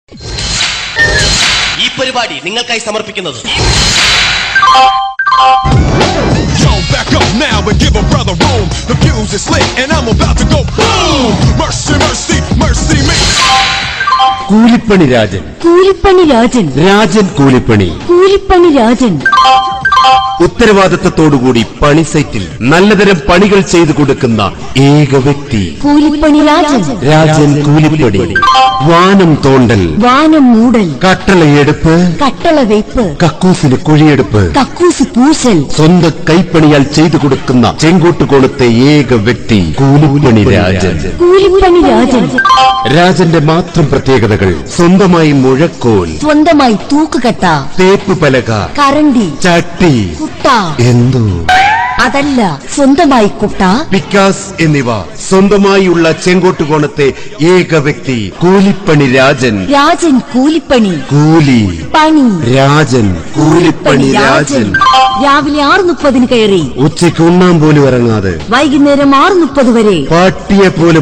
ഈ പരിപാടി നിങ്ങൾക്കായി സമർപ്പിക്കുന്നത് Yo, back up now and give a brother room. The fuse is lit and I'm about to go boom. Mercy, mercy, mercy me. കൂലിപ്പണി രാജൻ, കൂലിപ്പണി രാജൻ, രാജൻ കൂലിപ്പണി, കൂലിപ്പണി രാജൻ. ഉത്തരവാദിത്തത്തോടുകൂടി പണി സൈറ്റിൽ നല്ലതരം പണികൾ ചെയ്തു കൊടുക്കുന്ന ഏക വ്യക്തി കൂലിപ്പണി രാജൻ, രാജൻ കൂലിപ്പണി. വാനം തോണ്ടൽ, വാനം മൂടൽ, കട്ടളയെടുപ്പ്, കട്ടള വെയ്പ്പ്, കക്കൂസിന് കുഴിയെടുപ്പ്, കക്കൂസ് പൂശൽ, സ്വന്തം കൈപ്പണിയാൽ ചെയ്തു കൊടുക്കുന്ന ചെങ്കോട്ടുകോണത്തെ ഏക വ്യക്തി കൂലിപ്പണി രാജൻ. കൂലിപ്പണി രാജൻ. രാജന്റെ മാത്രം പ്രത്യേകതകൾ: സ്വന്തമായി മുഴക്കോൽ, സ്വന്തമായി തൂക്കുകട്ട, തേപ്പ് പലക, കരണ്ടി, ചട്ടി, കുട്ട, എന്തോ അതല്ല സ്വന്തമായി കുട്ട, പിക്കാസ് എന്നിവ സ്വന്തമായുള്ള ചെങ്കോട്ടുകോണത്തെ ഏക വ്യക്തി കൂലിപ്പണി രാജൻ. രാജൻ കൂലിപ്പണി, കൂലി പണി, രാജൻ കൂലിപ്പണി രാജൻ. രാവിലെ 6:30 കയറി ഉച്ചയ്ക്ക് ഉണ്ണാൻ പോലും ഇറങ്ങാതെ വൈകുന്നേരം 6:30 വരെ പാട്ടിയെ പോലെ